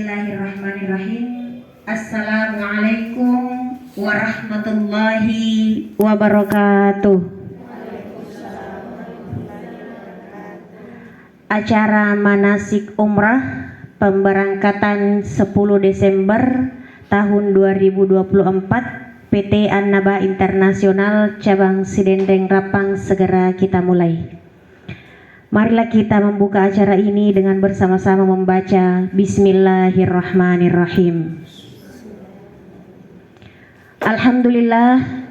Bismillahirrahmanirrahim. Assalamualaikum warahmatullahi wabarakatuh. Acara manasik umrah pemberangkatan 10 Desember tahun 2024 PT Annaba Internasional Cabang Sidendeng Rapang segera kita mulai. Marilah kita membuka acara ini dengan bersama-sama membaca Bismillahirrahmanirrahim.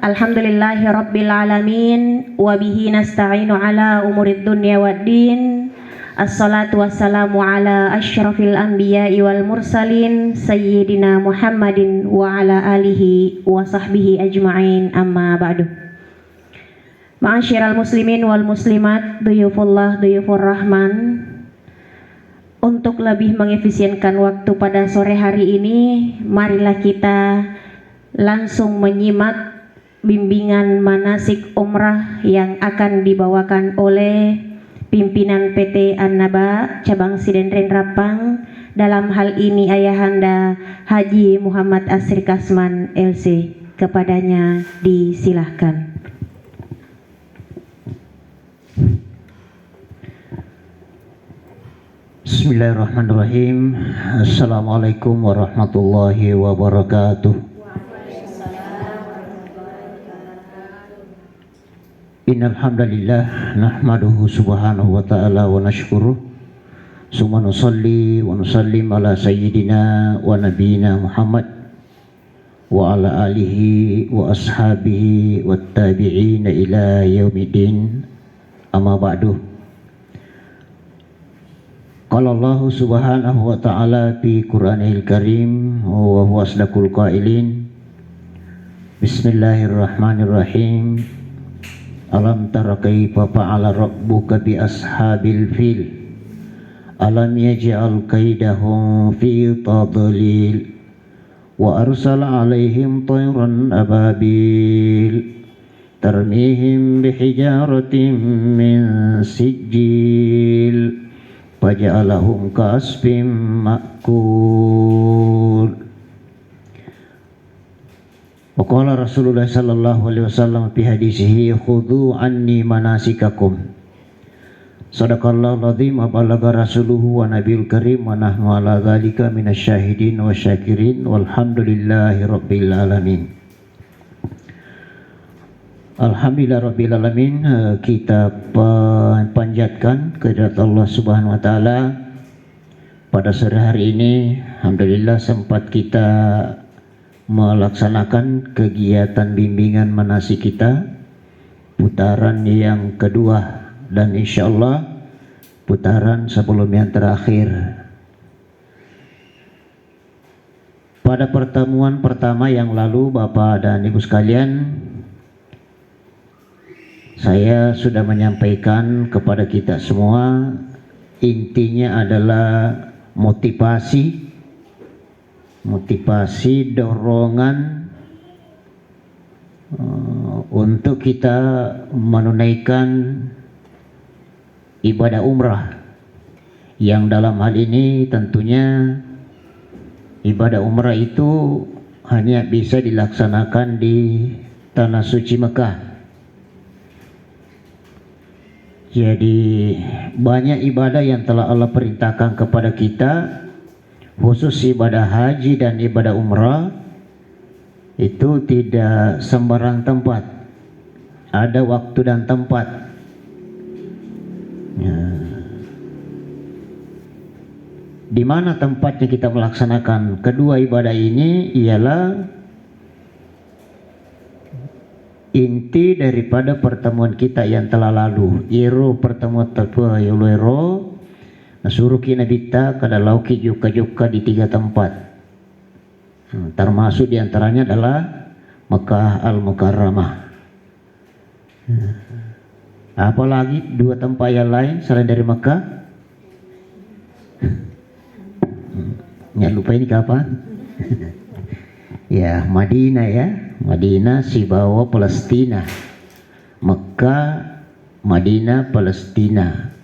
Alhamdulillahi rabbil alamin wa bihi nasta'inu ala umurid dunya waddin. Assalatu wassalamu ala asyrafil anbiya'i wal mursalin sayyidina Muhammadin wa ala alihi wa sahbihi ajma'in, amma ba'du. Ma'asyiral muslimin wal muslimat, duyufullah duyufur rahman. Untuk lebih mengefisienkan waktu pada sore hari ini, marilah kita langsung menyimak bimbingan manasik umrah yang akan dibawakan oleh pimpinan PT Annaba Cabang Sidendeng Rapang. Dalam hal ini Ayahanda Haji Muhammad Asri Kasman LC. Kepadanya disilahkan. Bismillahirrahmanirrahim. Assalamualaikum warahmatullahi wabarakatuh. Innal hamdalillah nahmaduhu subhanahu wa ta'ala wa nashkuruh. Summa nusalli wa nusallim ala sayyidina wa nabiyina Muhammad wa ala alihi wa ashabihi wat tabi'ina ila yaumiddin. Amma ba'du. Qala Allah subhanahu wa ta'ala fi Qur'anil Karim wa huwa asdaqul qailin. Bismillahirrahmanirrahim. Alam tara kaifa fa'ala rabbuka bi ashabil fil. Alam yaj'al kaidahum fi tadlil wa arsala 'alaihim tayran ababil tarmihim bihijaratin min sijil faja'alahum ka'asfin ma'kul. Wa qala Rasulullah sallallahu alaihi wasallam fi hadisihi khudhu anni manasikakum. Sadaqallahu azim wa balagha rasuluhu wa nabiyul karim wa nahnu ala dzalika minasyahidin wa syakirin walhamdulillahi rabbil alamin. Alhamdulillah rabbil alamin. Kita panjatkan kehadirat Allah subhanahu wa ta'ala pada sore hari ini. Alhamdulillah sempat kita melaksanakan kegiatan bimbingan manasik kita, putaran yang kedua, dan insya Allah putaran sebelum yang terakhir. Pada pertemuan pertama yang lalu, Bapak dan Ibu sekalian, saya sudah menyampaikan kepada kita semua, intinya adalah motivasi dorongan untuk kita menunaikan ibadah umrah, yang dalam hal ini tentunya ibadah umrah itu hanya bisa dilaksanakan di tanah suci Mekah. Jadi banyak ibadah yang telah Allah perintahkan kepada kita, khusus ibadah haji dan ibadah umrah, itu tidak sembarang tempat, ada waktu dan tempat ya. Di mana tempatnya kita melaksanakan kedua ibadah ini ialah inti daripada pertemuan kita yang telah lalu. Iro pertemuan tertua yulero suruh kina bita kada lauki juga di 3 tempat, termasuk diantaranya adalah Mekah Al-Mukarramah. Apalagi 2 tempat yang lain selain dari Mekah? Nggak lupa ini kapan? Ya, Madinah ya. Madinah, Sibawa, Palestina. Mekah, Madinah, Palestina.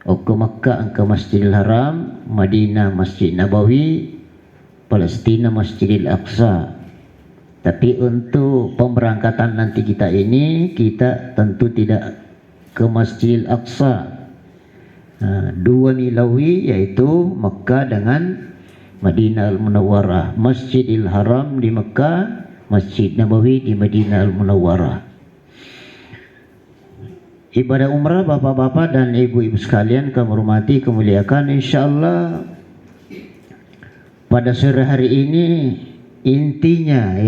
Ke Mekah ke Masjidil Haram, Madinah Masjid Nabawi, Palestina Masjidil Aqsa. Tapi untuk pemberangkatan nanti kita ini, kita tentu tidak ke Masjidil Aqsa. Dua Milawi, yaitu Mekah dengan Madinah Al-Munawwarah. Masjidil Haram di Mekah, Masjid Nabawi di Madinah Al-Munawwarah. Ibadah umrah bapak-bapak dan ibu-ibu sekalian kami hormati, kemuliakan, insyaallah pada sore hari ini intinya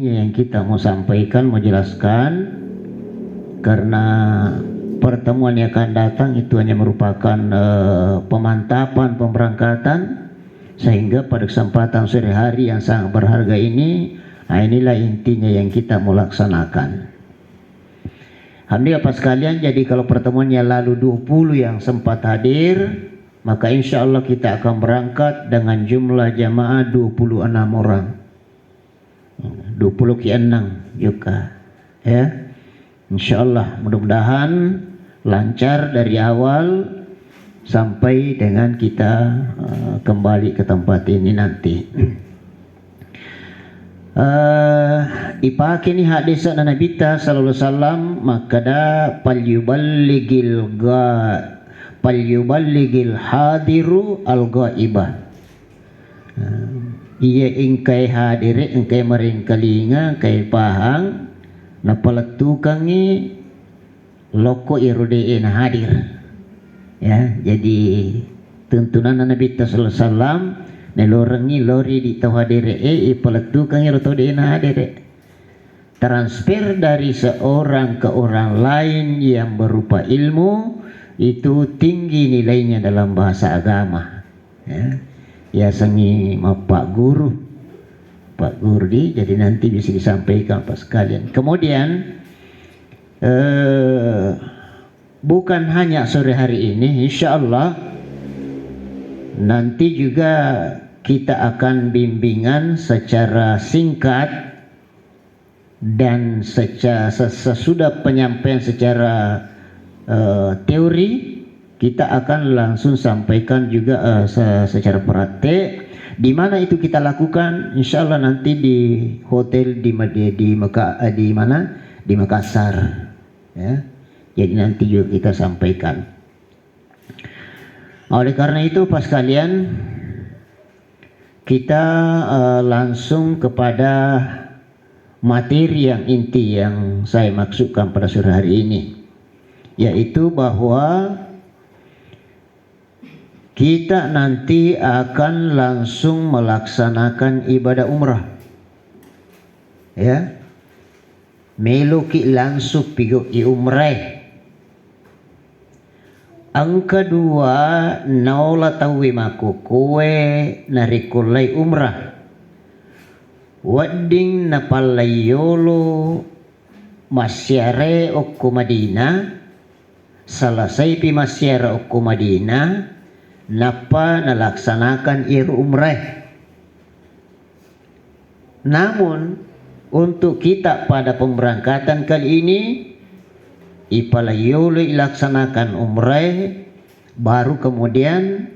yang kita mau sampaikan, mau jelaskan, karena pertemuan yang akan datang itu hanya merupakan pemantapan pemberangkatan, sehingga pada kesempatan sore hari yang sangat berharga ini, inilah intinya yang kita mau laksanakan. Alhamdulillah Pak sekalian, jadi kalau pertemuannya lalu 20 yang sempat hadir, maka insya Allah kita akan berangkat dengan jumlah jamaah 26 orang. 26 juga, ya. Insya Allah mudah-mudahan lancar dari awal sampai dengan kita kembali ke tempat ini nanti. Ipakini hadis Nabi ta sallallahu alaihi wasallam, maka da palyuballigil hadiru al-ghaibah. Iya ingkai hadire, ingkai maring kalinga, ingkai pahang na palatukangi loko irudein hadir. Ya, jadi tuntunan Nabi sallallahu alaihi wasallam nelorengi lori di tawhadire ipalatukangi rudein hadire. Transfer dari seorang ke orang lain yang berupa ilmu itu tinggi nilainya dalam bahasa agama. Ya sangi Pak Guru di, jadi nanti bisa disampaikan Pak sekalian. Kemudian bukan hanya sore hari ini, insya Allah nanti juga kita akan bimbingan secara singkat dan sesudah penyampaian secara teori, kita akan langsung sampaikan juga secara praktek. Di mana itu kita lakukan? Insya Allah nanti di hotel di Makassar. Ya. Jadi nanti juga kita sampaikan. Oleh karena itu, Pak sekalian, kita langsung kepada materi yang inti yang saya maksudkan pada sore hari ini, yaitu bahwa kita nanti akan langsung melaksanakan ibadah umrah. Ya, meluki langsung pigo i umrah. Ang kedua, naula tawi maku kue narikulai umrah. Wadding napalayolo masyare okku Madinah. Selesai pi masyare okku Madinah, napa nalaksanakan umrah. Namun untuk kita pada pemberangkatan kali ini, ipalayolo ilaksanakan umrah, baru kemudian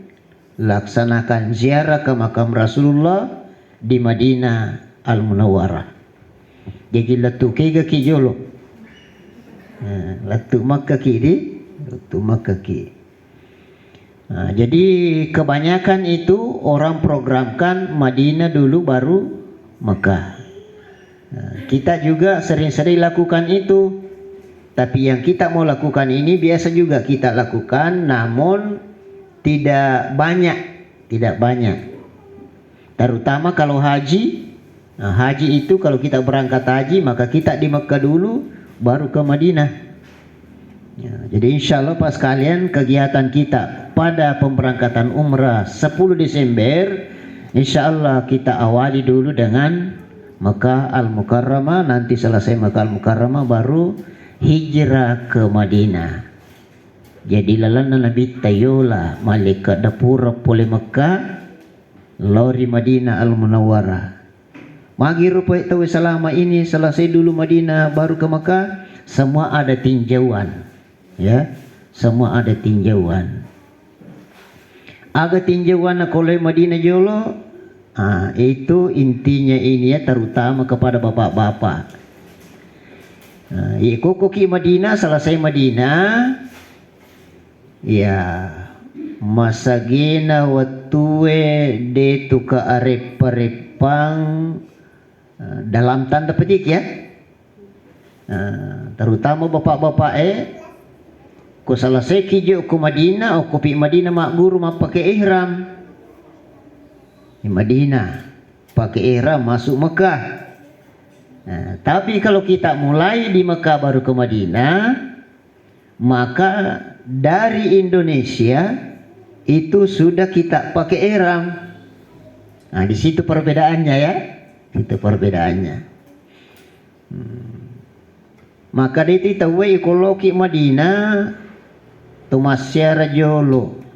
laksanakan ziarah ke makam Rasulullah di Madinah Al-Munawwarah. Jadi latu kega kijolo, latu Makkah kiri, latu Makkah kiri. Jadi kebanyakan itu orang programkan Madinah dulu baru Mekah. Kita juga sering-sering lakukan itu. Tapi yang kita mau lakukan ini biasa juga kita lakukan, namun tidak banyak. Terutama kalau haji. Haji itu kalau kita berangkat haji, maka kita di Mekah dulu, baru ke Madinah. Jadi insya Allah Pak sekalian, kegiatan kita pada pemberangkatan umrah 10 Desember, insya Allah kita awali dulu dengan Mekah Al-Mukarramah. Nanti selesai Mekah Al-Mukarramah baru hijrah ke Madinah. Jadi lalana Nabi tayola malaikat dapura pole Mekah lori Madinah Al-Munawwarah. Magi rupa tahu selama ini selesai dulu Madinah baru ke Mekah, semua ada tinjauan. Ya, semua ada tinjauan. Aga tinjauan kolai Madinah jolo, Itu intinya ini ya, terutama kepada bapak-bapak. Iko ki Madinah, selesai Madinah, ya masagina watue de tuka arep-arepang, dalam tanda petik ya. Terutama bapak-bapak ko selesai kijo ku Madinah, o kopi Madinah mak guru mak pakai ihram. Di Madinah pakai ihram masuk Mekah. Tapi kalau kita mulai di Mekah baru ke Madinah, maka dari Indonesia itu sudah kita pakai ihram. Di situ perbedaannya ya, itu perbedaannya. Maka itu tahu kalau ke Madinah tu masyara jolo.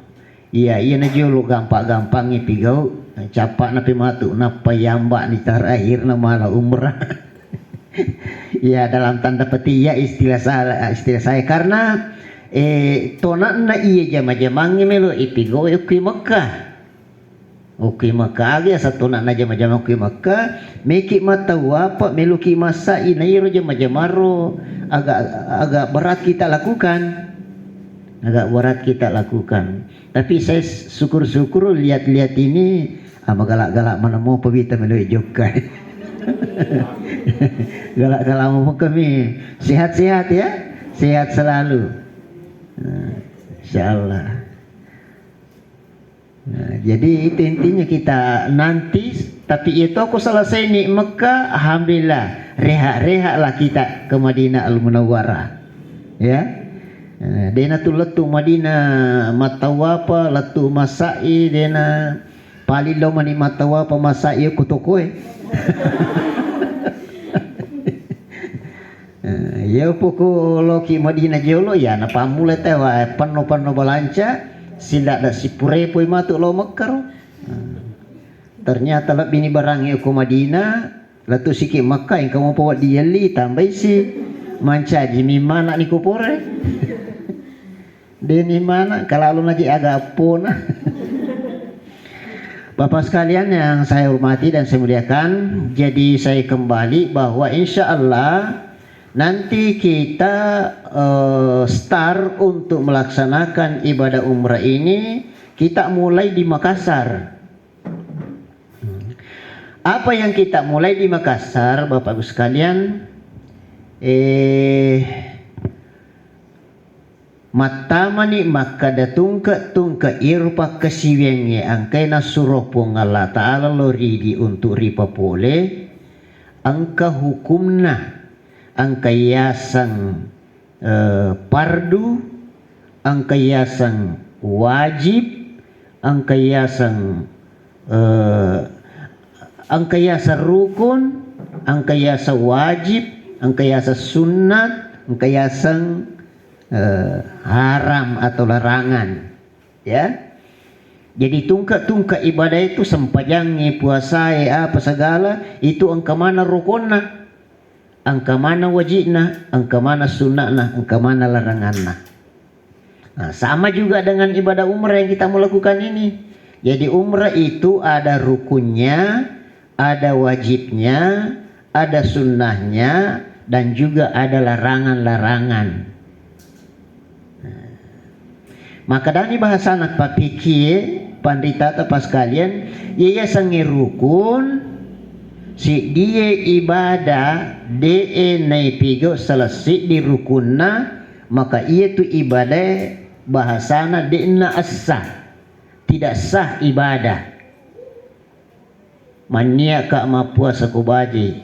Iya na jolo gampang-gampangnya pigau capak napi matu napa yamba ni terakhir na malah umrah. Ya dalam tanda petik ya istilah saya karena tonak na iya jama-jamangnya melo ipigo uki Mekah. Uki Mekah agi satu nak na jama-jama uki Mekah meki mata wapa meluki masa inairo jama-jamaro agak berat kita lakukan. Agak berat kita lakukan. Tapi saya syukur-syukur lihat-lihat ini galak-galak mana mau pebita melo joka. Galak-galak mau kami sehat-sehat ya, sehat selalu, insyaallah. Jadi itu intinya kita nanti. Tapi itu aku selesai nih Mekah, alhamdulillah rehat-rehat lah kita ke Madinah Al-Munawwarah ya. Dena tu letu Madinah matawapa letu masai dena palilo mani matawapa masai kutokoe. Ya poko loki Madinah jolo ya na pamule tewa penuh balanca sila da sipure poi matu lo Mekar. Ternyata lebih ni barang ke Madinah latu sikit Makkah yang kamu bawa dia li tambah si manca jimi mana ni kupore. Deni mana kalau lagi agak puna. Bapak sekalian yang saya hormati dan saya muliakan, jadi saya kembali bahwa insya Allah nanti kita start untuk melaksanakan ibadah umrah ini kita mulai di Makassar. Apa yang kita mulai di Makassar, Bapak Ibu sekalian? Matamani makada tungka irpa kesiwenge angkaina suropong Allah Ta'ala loridi untuk ripa pole angka hukumna angka yasang pardu angka yasang wajib angka yasang angka yasa rukun angka yasa wajib angka yasa sunnat angka yasang haram atau larangan ya. Jadi tungka ibadah itu sempajangnya puasa apa segala itu angka mana rukunna, angka mana wajibna, angka mana sunnahna, angka mana laranganna. Sama juga dengan ibadah umrah yang kita mau lakukan ini. Jadi umrah itu ada rukunnya, ada wajibnya, ada sunnahnya, dan juga ada larangan-larangan. Maka dari bahasa anak papikir pandita tepas kalian ia sangi rukun si dia ibadah de naipigo selesai di rukunna maka ia tu ibadah bahasana de na asah tidak sah ibadah mania ka ma puasa ku baji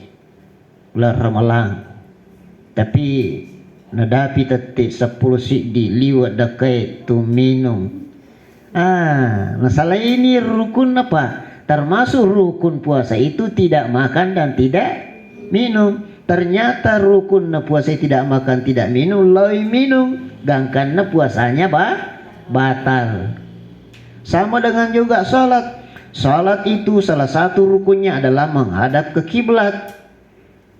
ular ramalang tapi nadapi tetik 10 sidi liwat dakai tu minum. Masalah ini rukun apa? Termasuk rukun puasa itu tidak makan dan tidak minum. Ternyata rukun puasa tidak makan tidak minum, loi minum, gangkan puasanya batal. Sama dengan juga salat. Salat itu salah satu rukunnya adalah menghadap ke kiblat.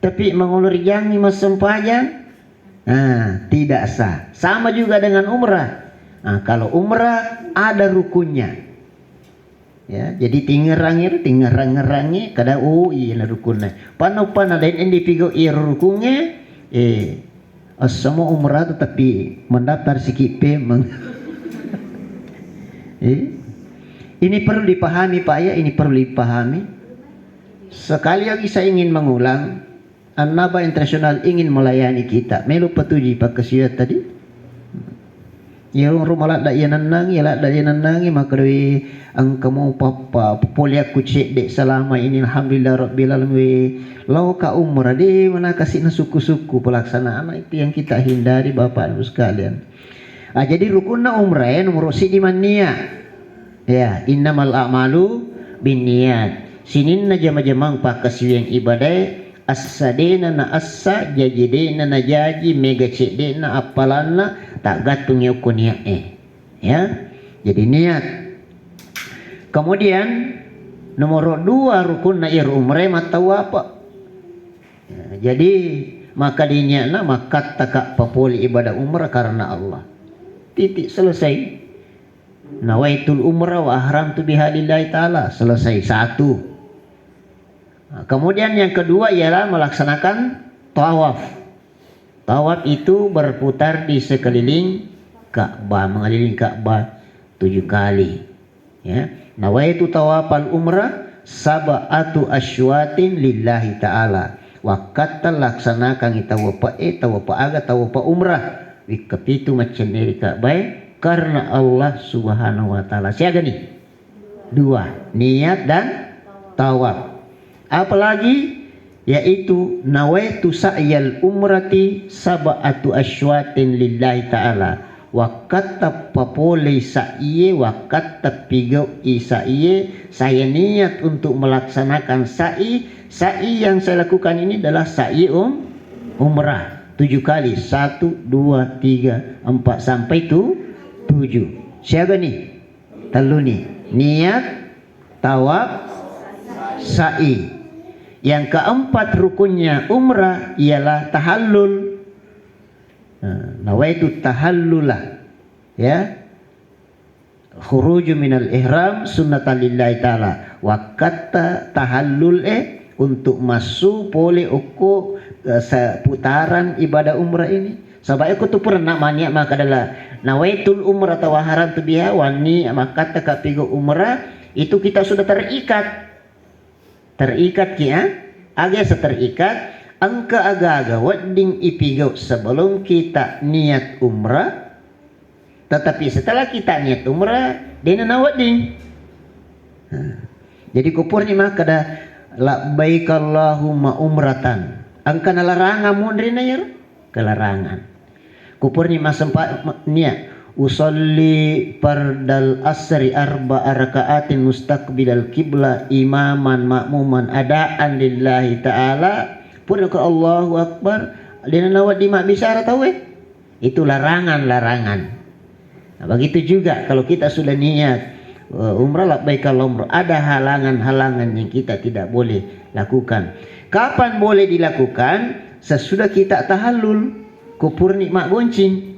Tapi mengulur yang mas sempajang tidak sah. Sama juga dengan umrah. Kalau umrah ada rukunnya. Ya, jadi tingerang-ngerangi kada iya na rukunna. Pano lain endi pigo rukunnya semua umrah tetapi mendaftar sikit pemang. Ini perlu dipahami Pak ya, ini perlu dipahami. Sekali lagi saya ingin mengulang, An-Naba Internasional ingin melayani kita. Melu petuji Pak Kesiat tadi. Ya rumah dak ya nanangi maka dewi ang kamu papa polia kucek dek selama ini alhamdulillah rabbil alamin. Lau ka umrah di mana kasih na suku-suku pelaksanaan itu yang kita hindari Bapak Ibu sekalian. Jadi rukunna umrah nomor si di mania. Ya, innamal a'malu binniyat. Sinin na jama-jamang pakasiyang ibadah as-sadena na assa jajidena na jaji mega cedena apalana tak gatung yukunia ya. Jadi niat. Kemudian nomor 2 rukun na umrah matawa apa? Ya, jadi maka diniatna maka taka papuli ibadah umrah karena Allah. Titik selesai. Nawaitul umrah wa ahramtu biha lillahi ta'ala. Selesai satu. Nah, kemudian yang kedua ialah melaksanakan tawaf. Tawaf itu berputar di sekeliling Ka'bah, mengelilingi Ka'bah 7 kali. Ya. Nawaitu tawafal umrah sab'atu asywatin lillahi ta'ala. Wakata laksanakan tawapa aga tawapa umrah. Wikapitu macam dari Ka'bah karena Allah Subhanahu wa taala. Siaga nih? 2, niat dan tawaf. Apalagi yaitu nawaitu sa'yal umrati sab'atu asywatin lillahi ta'ala wa kata papole sa'iye wa kata pigau isa'iye. Saya niat untuk melaksanakan sa'i yang saya lakukan ini adalah sa'i umrah 7 kali 1, 2, 3, 4 sampai 7. Siapa nih? Telu nih, niat, tawaf, sa'i. Yang keempat rukunnya umrah ialah tahallul. Nawaitu tahallulah ya. Khuruju minal ihram sunnatan lillahi ta'ala. Wa kata tahallul untuk masuk boleh uku seputaran ibadah umrah ini. Sebab aku tu pernah maniak maka adalah nawaitul umrah tawaharan tu biha wani maka tak pigo umrah itu kita sudah terikat kia aga seterikat angka aga-aga wedding ipigau sebelum kita niat umrah. Tetapi setelah kita niat umrah dena na wedding. Jadi kupurnya maka kada labbaik Allahumma umratan angka na larangan mundrina ya kelarangan. Kupurnya masempat niat usolli fardal asri arba'a raka'atin mustaqbilal qibla imaman ma'muman adaan lillahi ta'ala pun ke Allahu akbar dina nawat di mak bisyara tahu itu larangan. Nah, begitu juga kalau kita sudah niat umrah labbaik Allahumma ada halangan-halangan yang kita tidak boleh lakukan. Kapan boleh dilakukan? Sesudah kita tahallul kupur nikmat goncing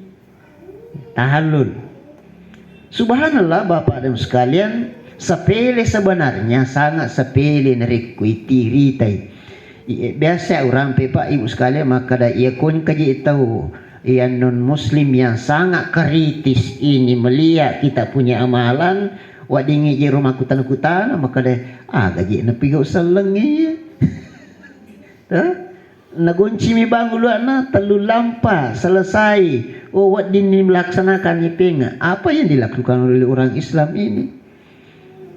tahallul. Subhanallah Bapak dan sekalian, sepele sebenarnya, sangat sepele nerikuiti ritai. Biasa orang Pak Ibu sekalian maka dah ia kun kaji tahu yang non muslim yang sangat kritis ini melihat kita punya amalan wadingi je rumah kutan maka dah gaji na pigau selengi nagunci mi bangun luana telu lampa selesai. Wat dini melaksanakan penga apa yang dilakukan oleh orang Islam ini.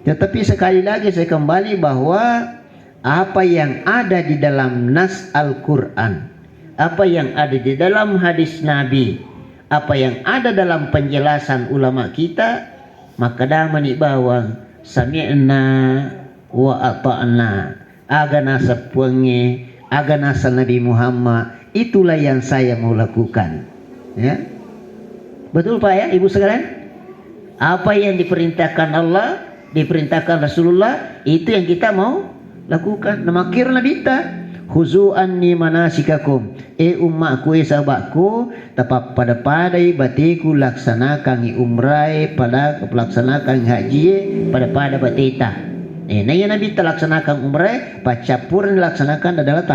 Tetapi sekali lagi saya kembali bahwa apa yang ada di dalam nas Al-Quran, apa yang ada di dalam hadis Nabi, apa yang ada dalam penjelasan ulama kita, maka dah menibawang sami'na wa ata'na agana sepuange agana Nabi Muhammad, itulah yang saya mau lakukan. Ya, betul Pak ya Ibu sekalian. Apa yang diperintahkan Allah, diperintahkan Rasulullah, itu yang kita mau lakukan. Namakir nabita Khuzu anni manasikakum, umatku sahabatku, tapak pada padai batiku laksanakan umrai pada laksanakan haji pada batita. Nah yang Nabi laksanakan umrai, pacapuran dilaksanakan adalah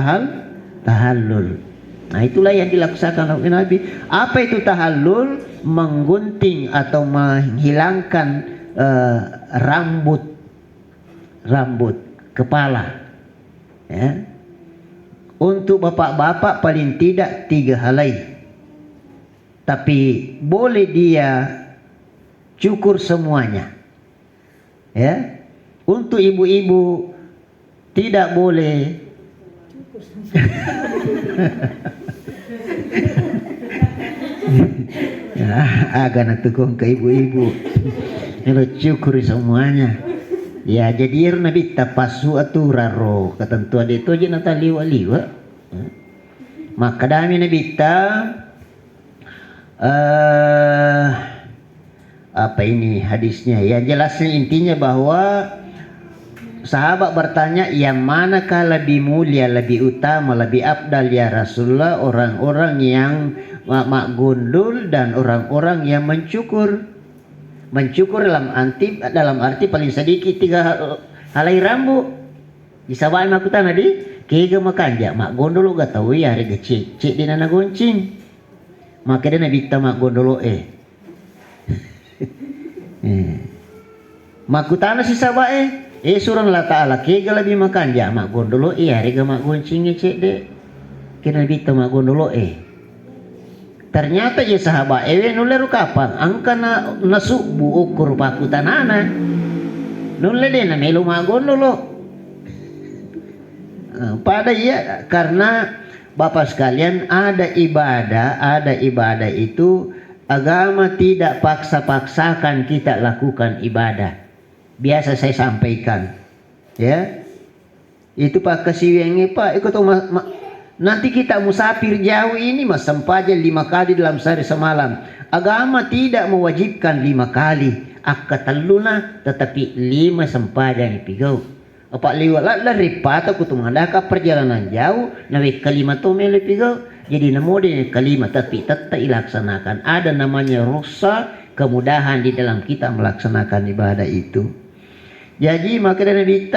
tahallul. Nah itulah yang dilaksanakan oleh Nabi. Apa itu tahallul? Menggunting atau menghilangkan rambut kepala. Ya. Untuk bapak-bapak paling tidak 3 helai. Tapi boleh dia cukur semuanya. Ya. Untuk ibu-ibu tidak boleh ya, agak nak tukung ke ibu-ibu. Kalau cukur semuanya. Ya jadi Nabi tapasu aturaro ketentuan itu aja nata liwa. Maka dami Nabi apa ini hadisnya ya, jelasnya intinya bahwa sahabat bertanya, yang manakah lebih mulia, lebih utama, lebih abdal ya Rasulullah, orang-orang yang mak gundul dan orang-orang yang mencukur dalam arti paling sedikit 3 helai rambut. Disabai mak kutan tadi kega makanja mak gondolo gak tahu ya hari cek di nana goncing. Maka dia nabi mak gondolo mak kutana si sabai surang Allah Ta'ala kega lebih makanja mak gondolo hari ga mak goncing cek de kena nabi mak gondolo ternyata ya sahabat nuleru kapan angka nasubu ukur pakutanana nulle dena melu magon dulu pada ya, karena Bapak sekalian ada ibadah itu agama tidak paksa-paksakan kita lakukan ibadah. Biasa saya sampaikan ya itu Pak kasiwengi Pak ikut nanti kita musafir jauh ini mas sampaja 5 kali dalam sehari semalam. Agama tidak mewajibkan 5 kali. Akataluna tetapi 5 sampaja ni pigau. Apa liwat la ripata ku tumandaka perjalanan jauh nawi kalimat tu mele pigau. Jadi namo de kalimat tapi tetap dilaksanakan. Ada namanya rukhsah, kemudahan di dalam kita melaksanakan ibadah itu. Jadi maka Nabi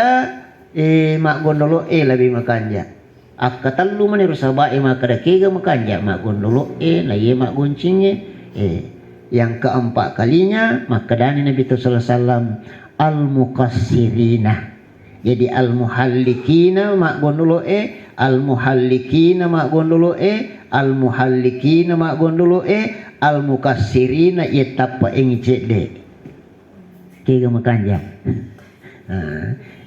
mak gondolo lebih makanja. Akatallu maniru sabai maka kega makanja mak gondolo na ye mak goncingnya yang keempat kalinya maka dani Nabi sallallahu alaihi wasallam al muqassirina. Jadi al muhallikina mak gondolo al muhallikina mak gondolo al muhallikina mak gondolo al muqassirina yetapa engicede kega makanja.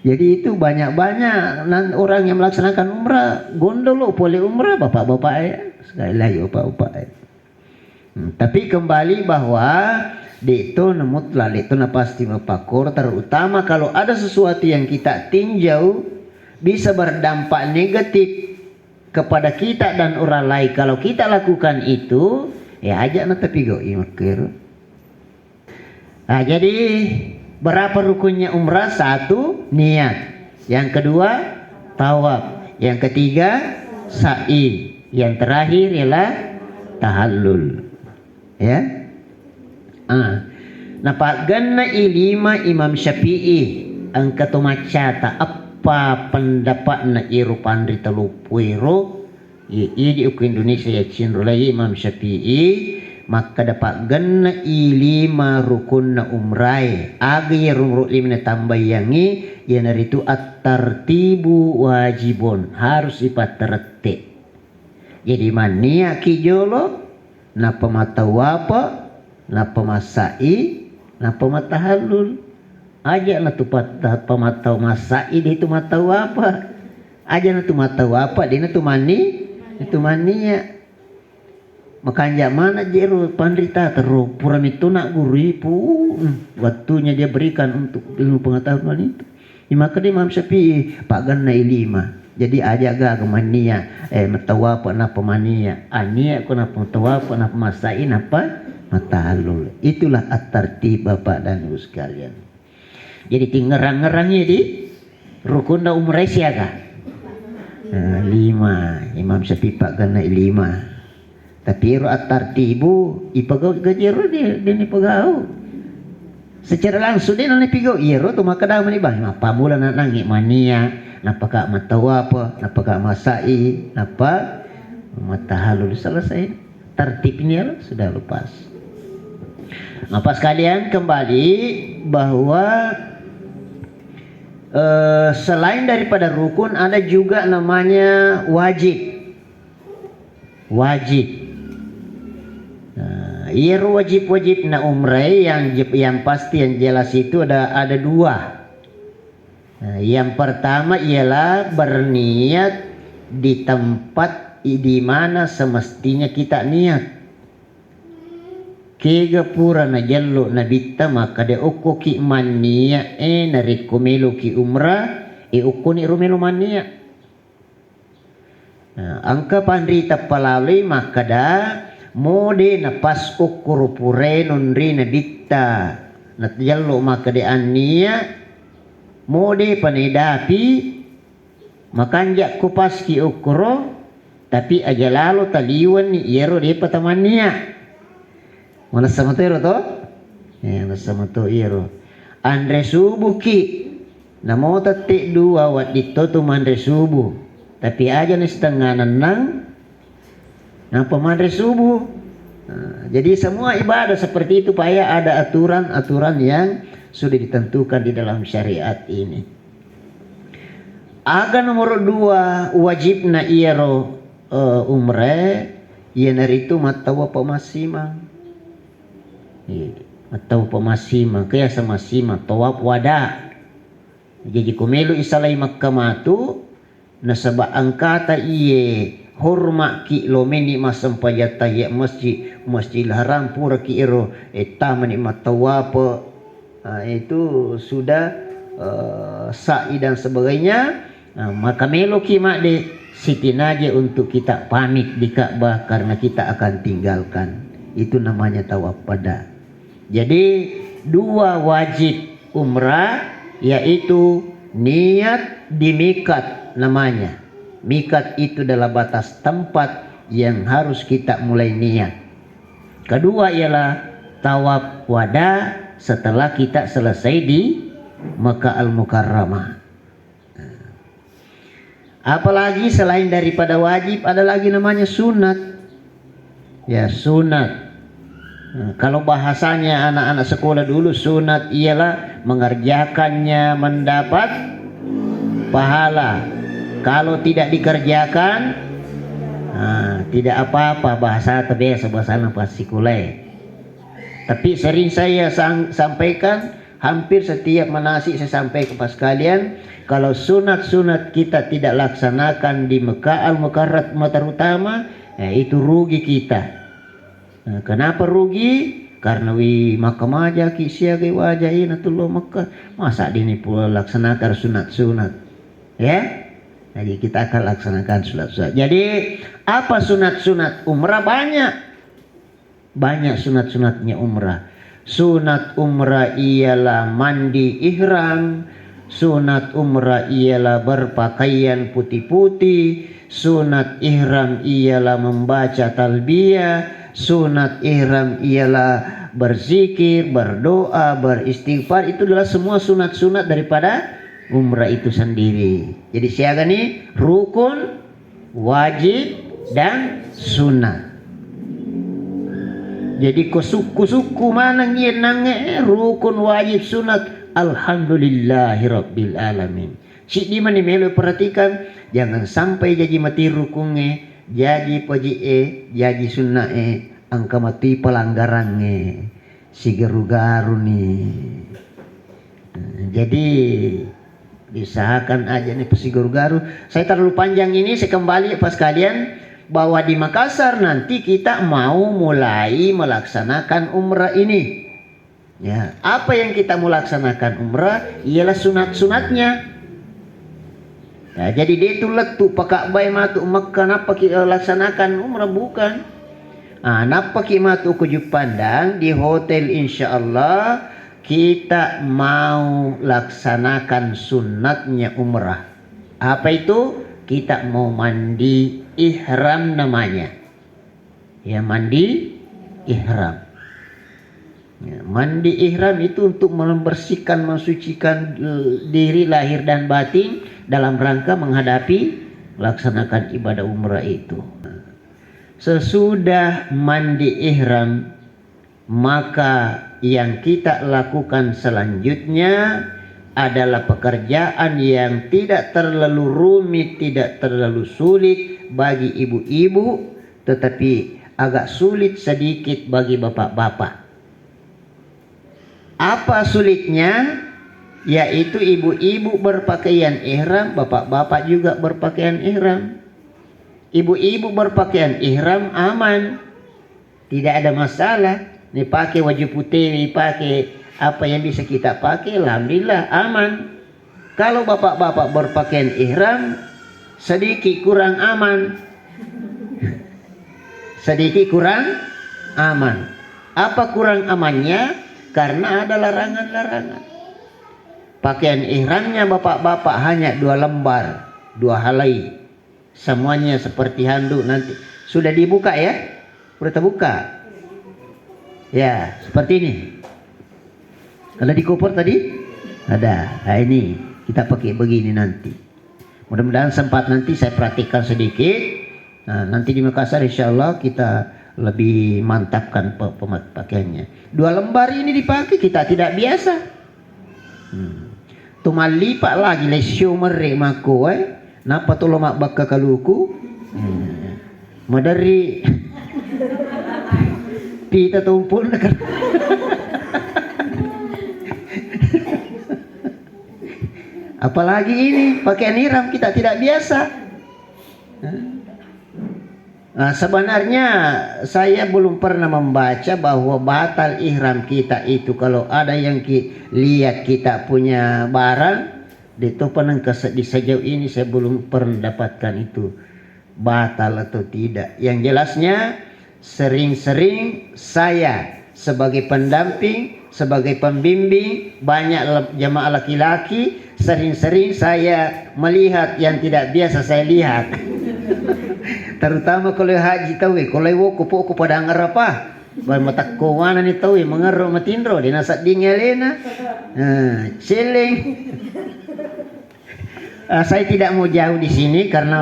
Jadi itu banyak-banyak orang yang melaksanakan umrah gondolo boleh umrah bapak-bapak sekali lagi bapak-bapak tapi kembali bahwa itu mutlak itu pasti mapakor, terutama kalau ada sesuatu yang kita tinjau bisa berdampak negatif kepada kita dan orang lain. Kalau kita lakukan itu ya ajak na tapi go imakir. Jadi berapa rukunnya umrah? 1 niat, yang kedua tawaf, yang ketiga sa'i, yang terakhir ialah tahallul. Ya. Pak ganna ilima Imam Syafi'i angka macata apa pendapat na irupan ritalupuiro di Indonesia ya cinrulai Imam Syafi'i maka dapat ganna ilima rukun na umrai agi rumru limna tambayangi yang dari itu at-tartibu wajibun harus ipaterete. Jadi mania kijolo na pamatawapa na pamasai na pamatahallul aja na tu pamataw masai di itu matawapa aja na tu matawapa di na tu mani itu mania. Makanya mana jero pandrita teru puramito nak guripu waktunya dia berikan untuk ilmu pengetahuan itu. Maka dia Imam Syafi'i pagan na ilima. Jadi aja ga mania matawapa na pemania ania ko na matawapa na pemasain apa matahallul. Itulah at-tartib Bapak dan Ibu sekalian. Jadi tinggerang-ngerangnya di rukun da umrah siaga 5. Imam Syafi'i pak kena 5. Tapi iro at-tartibu ipagaw gajero dia ipagaw. Secara langsung dia nani pigaw iro tu maka dah mani bah. Apa mula nangi mania, napaka matawapa, napaka masai, napa matahalul selesai. Tertibnya sudah lepas. Apa sekalian kembali bahwa selain daripada rukun ada juga namanya wajib. Iya wajib na umrah yang pasti yang jelas itu ada 2. Yang pertama ialah berniat di tempat di mana semestinya kita niat. Kega pura na jallo na bitta maka de okko ki mania na rekomelo ki umrah okko ni rumelo mania. Angka pandrita palalui maka da mode na pas okko pure nonri na bitta na jallo maka de ania mode panedapi makanja ko pas ki okro tapi aja lalu taliwan ni iero de patamania. Mana sama tu to? Mana sama tu iro. Andre subuh ki. Namo tati 2 wat dito tu mandre subuh. Tapi aja ni setengah nenang. Napa mandre subuh? Jadi semua ibadah seperti itu payah ada aturan-aturan yang sudah ditentukan di dalam syariat ini. Aga nomor 2 wajibna iro umrah. Ia itu matawa pemasimang. Atau pemasima kaya sa masima tawaf wada. Jadi kumelo isalay magkamatu nasaba angkata iye horma ki lomeni masampayata ya masjid haram pura ki iro taman matawaf itu sudah sa'i dan sebagainya. Maka melo ki makde siti naje untuk kita pamit di Ka'bah karena kita akan tinggalkan. Itu namanya tawaf wada. Jadi 2 wajib umrah yaitu niat di mikat namanya. Mikat itu adalah batas tempat yang harus kita mulai niat. Kedua ialah tawaf wada setelah kita selesai di Makkah Al-Mukarramah. Apalagi selain daripada wajib ada lagi namanya sunat. Ya sunat. Kalau bahasanya anak-anak sekolah dulu sunat ialah mengerjakannya mendapat pahala. Kalau tidak dikerjakan tidak apa-apa bahasa terbiasa bahasa pas sekolah. Tapi sering saya sampaikan hampir setiap manasik saya sampaikan kepada sekalian kalau sunat-sunat kita tidak laksanakan di Mekah Al-Mukarramah terutama itu rugi kita. Kenapa rugi? Karena makam aja kisah ke wajah ini tullah Mekah. Masa ini pula laksanakan sunat-sunat. Ya? Jadi kita akan laksanakan sunat-sunat. Jadi apa sunat-sunat umrah banyak. Banyak sunat-sunatnya umrah. Sunat umrah ialah mandi ihram. Sunat umrah ialah berpakaian putih-putih. Sunat ihram ialah membaca talbiyah. Sunat ihram ialah berzikir, berdoa, beristighfar. Itu adalah semua sunat-sunat daripada umrah itu sendiri. Jadi siaga nih rukun, wajib, dan sunat. Jadi kusuku mana nyenang rukun, wajib, sunat. Alhamdulillahirabbil alamin. Si di mana melu perhatikan jangan sampai jadi mati rukunnya. Jadi paji jadi sunnah angka mati pelanggarannya si garu-garu nih. Jadi diusahakan aja nih si garu-garu. Saya terlalu panjang ini saya kembali pas kalian bahwa di Makassar nanti kita mau mulai melaksanakan umrah ini. Ya, apa yang kita mau laksanakan umrah ialah sunat-sunatnya. Nah, jadi dia itu letu pakak bay matu Mekah napa kita laksanakan umrah bukan. Napa kita matu ke Jepandang di hotel insyaallah kita mau laksanakan sunatnya umrah. Apa itu? kita mau mandi ihram namanya. Ya, mandi ihram. Ya, mandi ihram itu untuk membersihkan, mensucikan diri lahir dan batin dalam rangka menghadapi melaksanakan ibadah umrah itu. Sesudah mandi ihram, maka yang kita lakukan selanjutnya adalah pekerjaan yang tidak terlalu rumit, tidak terlalu sulit bagi ibu-ibu, tetapi agak sulit sedikit bagi bapak-bapak. Apa sulitnya? Yaitu ibu-ibu berpakaian ihram, bapak-bapak juga berpakaian ihram. Ibu-ibu berpakaian ihram aman, tidak ada masalah. Ini pakai baju putih, pakai apa yang bisa kita pakai, alhamdulillah aman. Kalau bapak-bapak berpakaian ihram, sedikit kurang aman. Sedikit kurang aman. Apa kurang amannya? Karena ada larangan-larangan. Pakaian ihramnya bapak-bapak hanya 2 lembar, 2 helai. Semuanya seperti handuk nanti. Sudah dibuka ya? Sudah terbuka? Ya, seperti ini. Kalau di koper tadi ada. Nah, ini kita pakai begini nanti. Mudah-mudahan sempat nanti saya praktikkan sedikit. Nah, nanti di Makassar insya Allah kita lebih mantapkan pakaiannya. 2 lembar ini dipakai, kita tidak biasa. Tumali pak lagi lesio merek mako napa tu lomak bakka kaluku. Madari pita tumpul nak. Apalagi ini pakaian ihram kita tidak biasa. Nah, sebenarnya saya belum pernah membaca bahwa batal ihram kita itu kalau ada yang lihat kita punya barang itu pernah di sejauh ini saya belum pernah dapatkan itu batal atau tidak. Yang jelasnya sering-sering saya sebagai pendamping, sebagai pembimbing banyak jamaah laki-laki, sering-sering saya melihat yang tidak biasa saya lihat. Terutama kalau haji tahu, kalau woko pada ngerapa, bermata kawana ni tahu, mengerok matindro, dinasak dingelena, celeng. Saya tidak mau jauh di sini karena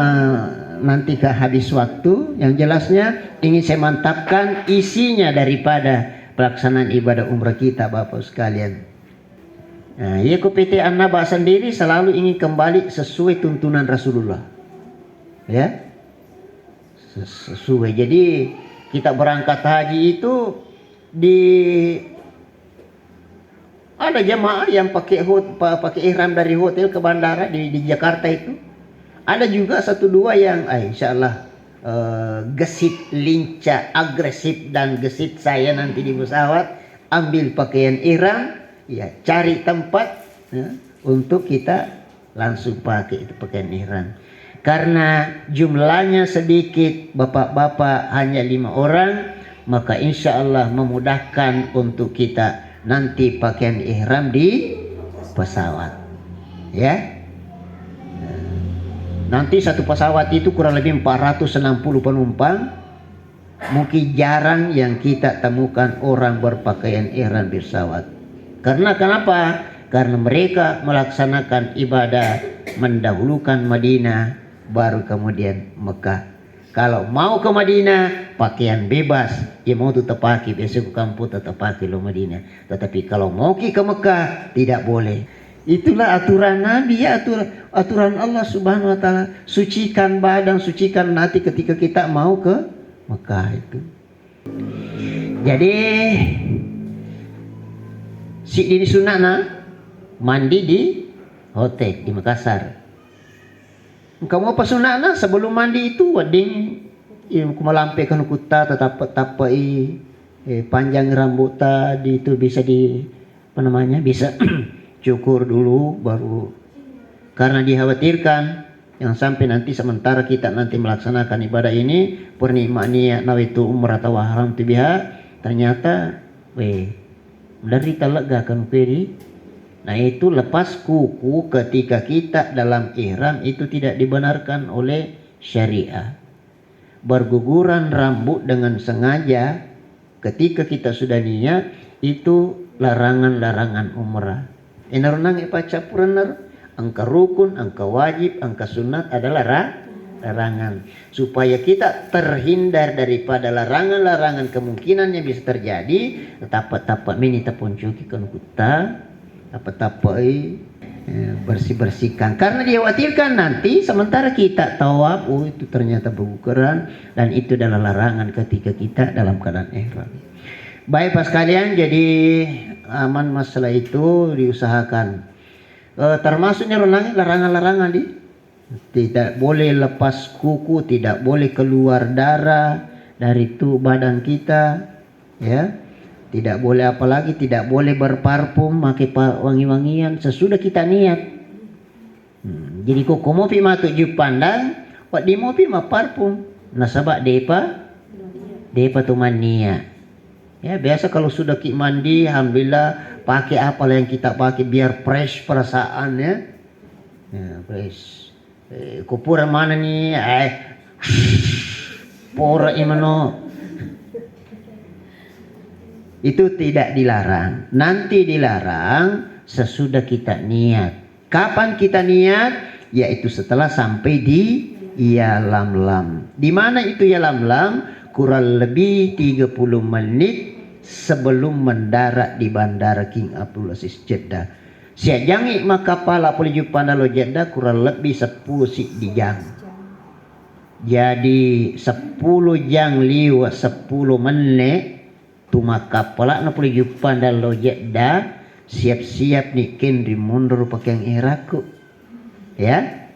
nanti habis waktu. Yang jelasnya ingin saya mantapkan isinya daripada pelaksanaan ibadah umrah kita, Bapak sekalian. Ya, PT An-Naba sendiri selalu ingin kembali sesuai tuntunan Rasulullah. Ya. Sesuai. Jadi kita berangkat haji itu ada jemaah yang pakai ihram dari hotel ke bandara di Jakarta itu. Ada juga 1-2 yang insyaallah gesit, lincah, agresif dan gesit saya nanti di pesawat ambil pakaian ihram, ya cari tempat ya, untuk kita langsung pakai itu pakaian ihram. Karena jumlahnya sedikit, bapak-bapak hanya 5 orang, maka insya Allah memudahkan untuk kita nanti pakaian ihram di pesawat. Ya, nanti satu pesawat itu kurang lebih 460 penumpang. Mungkin jarang yang kita temukan orang berpakaian ihram di pesawat. Karena kenapa? Karena mereka melaksanakan ibadah mendahulukan Madinah, baru kemudian Mekah. Kalau mau ke Madinah pakaian bebas, ya mau tetap pakai, biasa ke kampung tetap pakai lo Madinah. Tetapi kalau mau ke Mekah tidak boleh. Itulah aturan Nabi, ya aturan Allah Subhanahu wa taala. Sucikan badan, sucikan hati ketika kita mau ke Mekah itu. Jadi ini sunana mandi di hotel di Makassar. Kamu apa sunana sebelum mandi itu wading kumalampaikan kuta tapai panjang rambut tadi itu bisa bisa cukur dulu baru, karena dikhawatirkan yang sampai nanti sementara kita nanti melaksanakan ibadah ini purnima niat nawaitu umrah atau haram tu biha ternyata dari talaga kan peri Nah itu lepas kuku ketika kita dalam ihram itu tidak dibenarkan oleh syariah. Berguguran rambut dengan sengaja ketika kita sudah niat itu larangan-larangan umrah. Inarunang ipaca puranar, angka rukun, angka wajib, angka sunat adalah larangan. Supaya kita terhindar daripada larangan-larangan kemungkinan yang bisa terjadi, tapak-tapak mini tapuncukikan kuta, tapak-tapak bersih-bersihkan. Karena dikhawatirkan nanti sementara kita tawaf, oh itu ternyata berguguran, dan itu adalah larangan ketika kita dalam keadaan ihram. Baik Pak sekalian, jadi aman masalah itu diusahakan. Termasuknya larangan-larangan tidak boleh lepas kuku, tidak boleh keluar darah dari badan kita, ya. Tidak boleh apalagi tidak boleh berparfum, pakai wangi-wangian sesudah kita niat. Jadi kok mau pi matuju pandang, wak di mau pi ma parfum. Nasabak depa tu mania. Ya biasa kalau sudah ki mandi, alhamdulillah pakai apa yang kita pakai biar fresh perasaan ya. Ya fresh. Kupura mana nih? Pora imano. Itu tidak dilarang. Nanti dilarang sesudah kita niat. Kapan kita niat? Yaitu setelah sampai di Yalamlam. Di mana itu Yalamlam? Kurang lebih 30 menit sebelum mendarat di Bandara King Abdul Aziz Jeddah. Siajangi maka pala boleh jumpa dalam Jeddah kurang lebih 10 jam. Jadi 10 jam liwat 10 menit tu maka pala na boleh jumpa dalam Jeddah. Siap-siap nih kendri mundur pakai yang ihraku. Ya.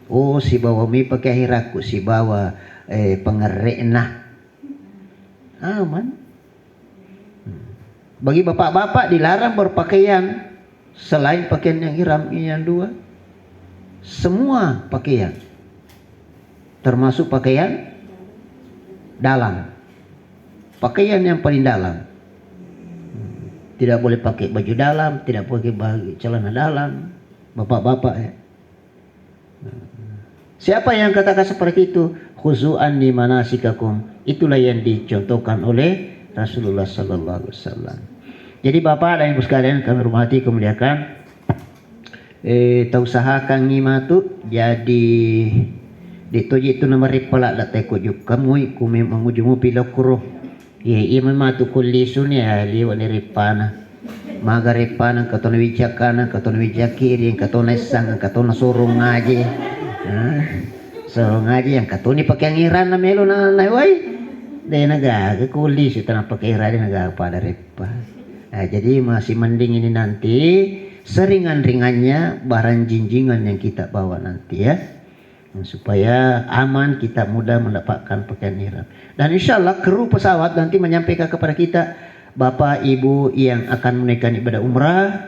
Oh si bawa mi pakai ihraku, si bawa pengerekna. Aman. Bagi bapak-bapak dilarang berpakaian selain pakaian yang ihram yang dua. Semua pakaian. Termasuk pakaian dalam. Pakaian yang paling dalam. Tidak boleh pakai baju dalam, tidak boleh pakai celana dalam. Bapak-bapak ya. Siapa yang katakan seperti itu? Khuzu'an di manasikakum. Itulah yang dicontohkan oleh Rasulullah sallallahu alaihi wasallam. Jadi Bapak dan Ibu sekalian kami hormati kemuliakan, usahakan ngimatu jadi ditoji itu nomor ripala la teko juk kamu kumi mangujumu pilokuro. Iya mematu kullisun ya liwa ni ripana. Maga ripana katona wijakana, katona wijakiri, katona sang, katona surung ngaji. Surung ngaji yang katoni pakai ngiran na melo na wai. Dahil nagaga kulis itu na pakai ngiran nagaga pada ripa. Nah, jadi masih mending ini nanti seringan-ringannya barang jinjingan yang kita bawa nanti ya. Supaya aman kita mudah mendapatkan pakaian ihram. Dan insya Allah kru pesawat nanti menyampaikan kepada kita Bapak Ibu yang akan menaikkan ibadah umrah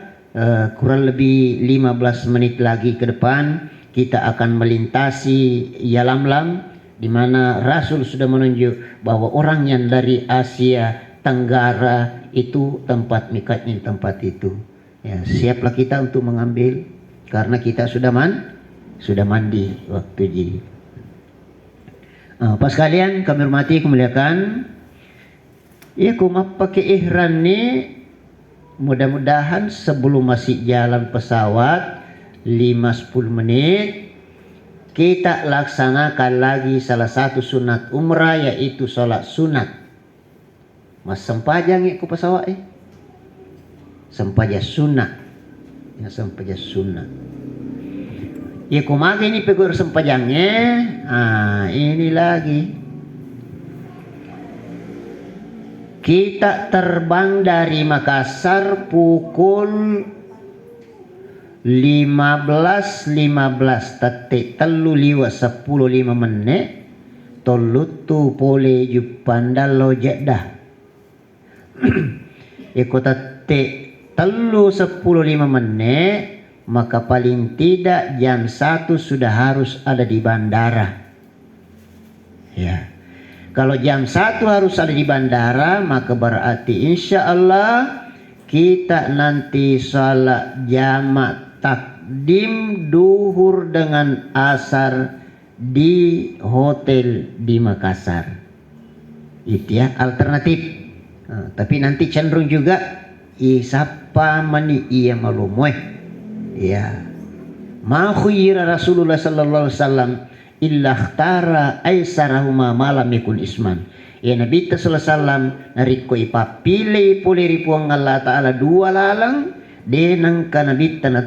kurang lebih 15 menit lagi ke depan kita akan melintasi Yalamlam di mana Rasul sudah menunjuk bahwa orang yang dari Asia Tenggara itu tempat mikatnya di tempat itu. Ya, siaplah kita untuk mengambil karena kita sudah mandi waktu ji. Pas kalian kami hormati kemuliakan. Ya kuma pakai ihram ni mudah-mudahan sebelum masih jalan pesawat 5-10 menit kita laksanakan lagi salah satu sunat umrah yaitu sholat sunat. Mas sempajang ku pesawat sempaja sunat. Ya sempaja sunat. Ya kumaga ini pegur sempajangnya. Ini lagi. Kita terbang dari Makassar pukul 15.15 detik telu liwat 10.5 menit tolutu pole jupandalo Jeddah. Kota telu 10.5 menit maka paling tidak jam 1 sudah harus ada di bandara. Ya. Kalau jam 1 harus ada di bandara maka berarti insya Allah kita nanti salat jamak takdim duhur dengan asar di hotel di Makassar. Itu ya alternatif. Tapi nanti cenderung juga siapa mani ia malumwe. Ya. Ma khuyira Rasulullah sallallahu alaihi wasallam illa ikhtara aisarahuma malam yakun isman. Ya Nabi sallallahu alaihi wasallam nariko ipapilih puli ripuang Allah taala dua lalang denang kanabita na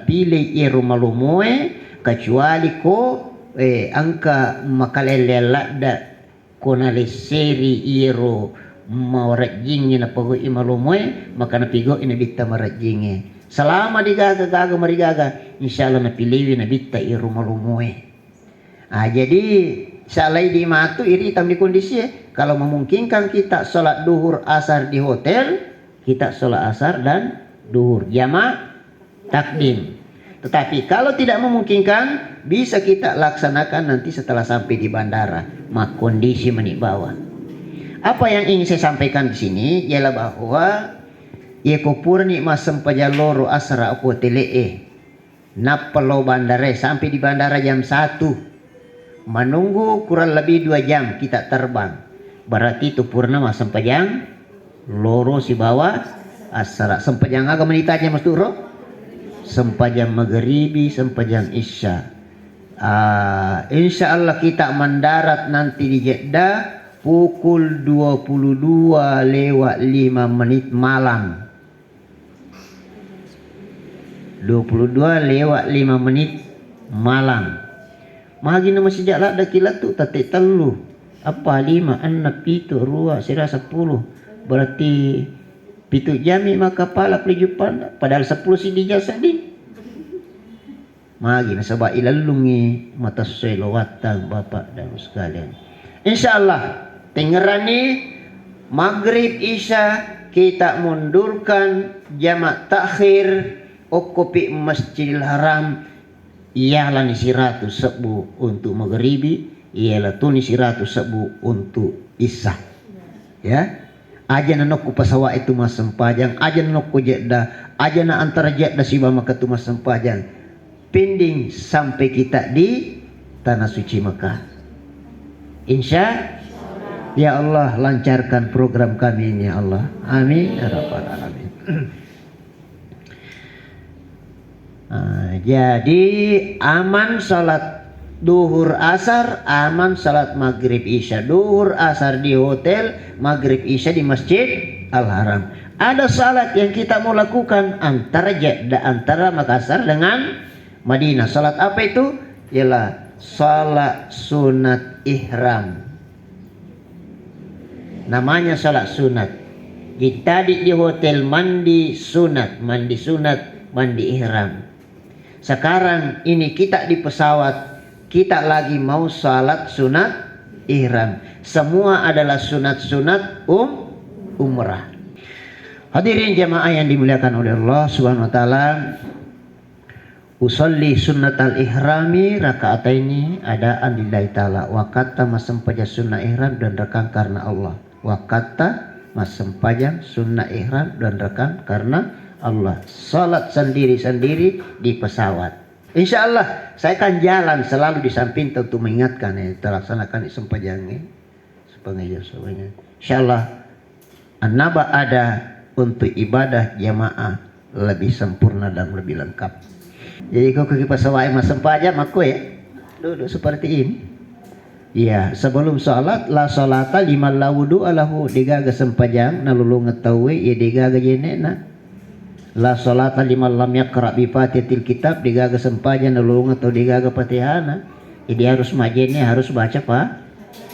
pilih iru malumwe kecuali ko angka makalelala da konale seri iru mawarajingi na pago imalumwe maka napigo inabita marajingi. Selama digaga marigaga insyaallah napiliwi nabita iru malumwe. Jadi salai di matu iri hitam di kondisi kalau memungkinkan kita sholat duhur asar di hotel, kita sholat asar dan duhur jamak takdim. Tetapi kalau tidak memungkinkan bisa kita laksanakan nanti setelah sampai di bandara mak kondisi menikbawa. Apa yang ingin saya sampaikan di sini ialah bahwa Kopurni masem pajaloro asra aku telee napelo bandara sampai di bandara jam 1 menunggu kurang lebih 2 jam kita terbang berarti itu purna masem pajang loro si bawah asra sempajang agak menitanya mas turo sempajang maghribi sempajang isya. Insya Allah kita mendarat nanti di Jeddah pukul 22:05 malam. 22:05 malam. Magi nama sejak lah dah kilat tu tatik telu. Apa 5, 6, 7, 2, sira 10. Berarti 7 jami maka pala pelijupan padahal 10 si dijasadin. Magi nasabah ilalungi mata selawatan Bapak dan sekalian. Insyaallah tengerani maghrib isya kita mundurkan jamak takhir okupi Masjidil Haram ialah nisi 100 sebu untuk maghribi ialah tu nisi 100 sebu untuk isya ya aja nanokku pasawa itu mas sempajang aja nanokku Jeddah aja na antara Jeddah siba maka tu mas sempajang pending sampai kita di tanah suci Mekah. Insya ya Allah lancarkan program kami ini ya Allah. Amin ya rabbal alamin. Jadi aman salat duhur asar, aman salat maghrib isya. Duhur asar di hotel, maghrib isya di Masjid Al-Haram. Ada salat yang kita mau lakukan antara Jeddah, antara Makassar dengan Madinah. Salat apa itu? Ialah salat sunat ihram. Namanya salat sunat. Jadi tadi di hotel mandi sunat, mandi ihram. Sekarang ini kita di pesawat, kita lagi mau salat sunat ihram. Semua adalah sunat-sunat umrah. Hadirin jamaah yang dimuliakan oleh Allah Subhanahu wa taala. Usolli sunnatal ihrami rakaataini adaan lillahi ta'ala wa kata masempajang sunnah ihram dan rekan karena Allah wa kata masempajang sunnah ihram dan rekan karena Allah. Salat sendiri-sendiri di pesawat. Insya Allah saya akan jalan selalu di samping untuk mengingatkan terlaksanakan sempajangnya sebagai insya Allah annaba ada untuk ibadah jamaah lebih sempurna dan lebih lengkap. Jadi kau ke pesawat mas sempajang aku ya duduk seperti ini. Ya sebelum salat la salata liman la wudu alahu digaga sempajang nalulu ngetahui ya digaga jenena. La salata liman lam yaqra bi fatihatil kitab digaga sempajang nalulu ngetahui digaga Fatihana. Jadi harus majene harus baca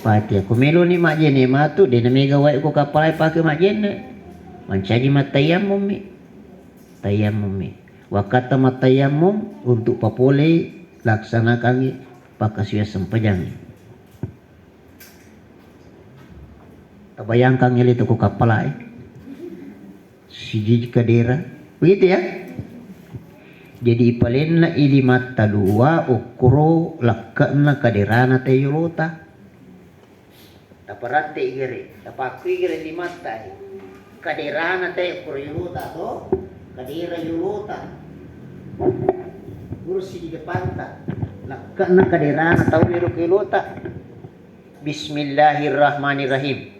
Fatihah. Kumelu ni majene matu dina mega wae ko kapalai pakai majene. Mancagi matayamum tayammum. Wakata matayamum untuk papole laksanakan pakasya sempajang. Tabayangkan itu ku kapalai. Siji kadera. Begitu ya. Jadi palenna ilimat talua ukro lakana kaderana tayulota. Taparate igere, tapaku igere limatai. kadirana te ukur yuluta to kadira yuluta kursi di depan tak lakana kadirana tahu iruk yuluta. Bismillahirrahmanirrahim.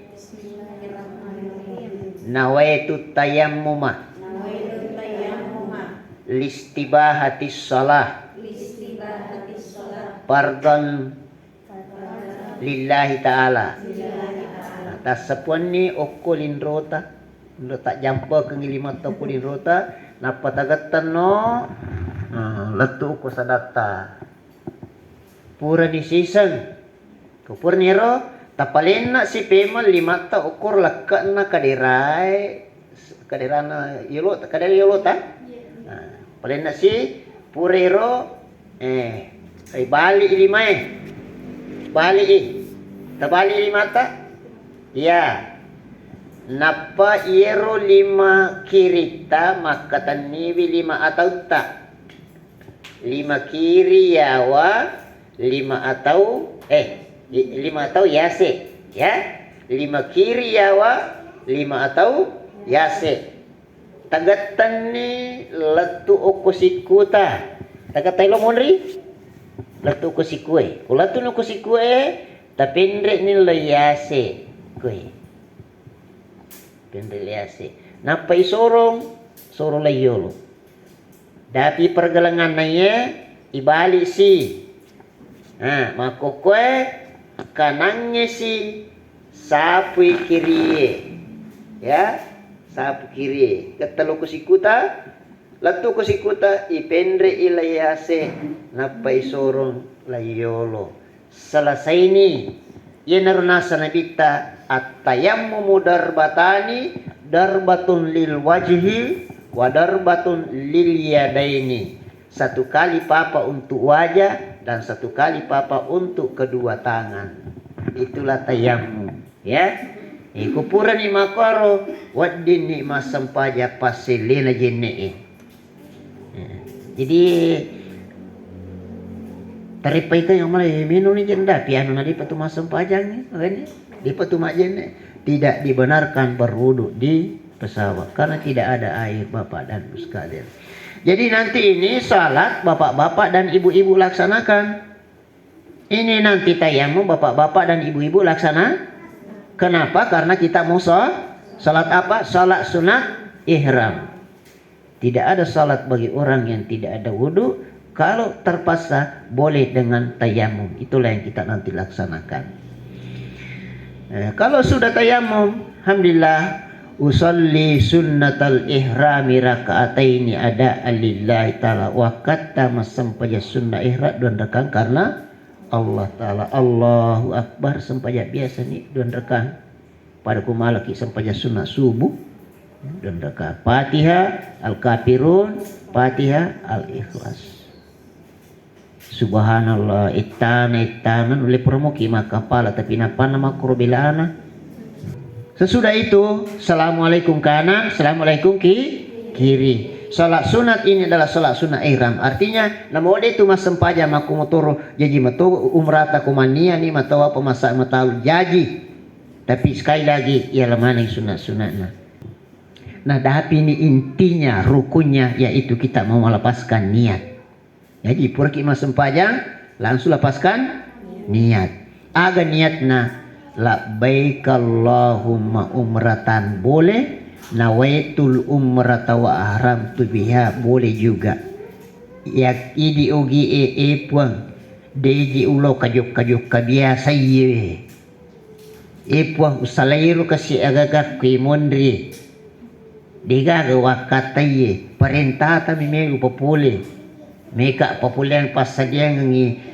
Nawaitu tayammuma listibahatis shalah fardhan lillahi ta'ala. Tasapun ni okulin rota ndo tak jampa ke ngilima tokulin rota napa tagatan no letu ko sadata pura di season kupur niro tapalin na si pemal lima ta ukur lakka na kadirana yolo kadal yolo ta palin na si purero ay bali lima bali tabali lima ta ya napa iero lima kirita maka taniwi lima atau ta lima kiri yawa lima atau lima atau yase ya lima kiri yawa lima atau yase tagatan ni letu okusikuta tagatai lo monri letu okusikue kulatu no okusikue tapindre ni lo yase kue pindre yase napa isorong sorong layolo dapi pergelangan naya ibalik si makokwe kanangnya si sapu kiri ya sapu kiri ketelu kusikuta latu kusikuta ipendre ilayase napai sorong layolo selesai ini yenarunasa nabita at-tayammumu darbatani darbatun lil wajhi wa darbatun lil yadaini. Satu kali papa untuk wajah dan satu kali papa untuk kedua tangan. Itulah tayammum ya. Kupuran ni makaro waddin ni masampaja pasilina jinne. Jadi taripai ka yang malay minum ni jenda piano na di patu masampajang ni di patu majenne tidak dibenarkan berwudu di pesawat karena tidak ada air Bapak dan Ibu sekalian. Jadi nanti ini salat bapak-bapak dan ibu-ibu laksanakan. Ini nanti tayammum bapak-bapak dan ibu-ibu laksana. Kenapa? Karena kita mau salat apa? Salat sunat ihram. Tidak ada salat bagi orang yang tidak ada wudu. Kalau terpaksa boleh dengan tayammum. Itulah yang kita nanti laksanakan. Kalau sudah tayammum, alhamdulillah. Usalli sunnatal ihrami raka'ataini ada alillahi ta'ala wa kata masampaja sunnah ihram dan rekan karena Allah ta'ala Allahu akbar sampaja biasa ni dan rekan pada kumalaki sampaja sunnah subuh dan rekan Fatihah al-kafirun Fatihah al-ikhlas subhanallah ittanan oleh permuki maka pala tapi napa nama kurubilana. Sesudah itu, assalamualaikum kanan, assalamualaikum kiri. Salat sunat ini adalah salat sunat ihram. Artinya, nama ode itu mas sempaja maku motoro jadi mato umrata kumania ni matau apa masak matau jadi. Tapi sekali lagi ialah mana yang sunat-sunatnya. Nah, tapi ini intinya rukunnya yaitu kita mau melepaskan niat. Jadi pergi mas sempajang langsung lepaskan niat. Aga niatna labbaik Allahumma umratan boleh, nawaitul umrata wa ahramtu biha boleh juga. Yak idi ogi puang deji ulo kajuk kabiasa ye. Puang usalairu kasi agagak kui mondri. Diga wakataye perintah tami megu popule. Meka populer pasadian ngi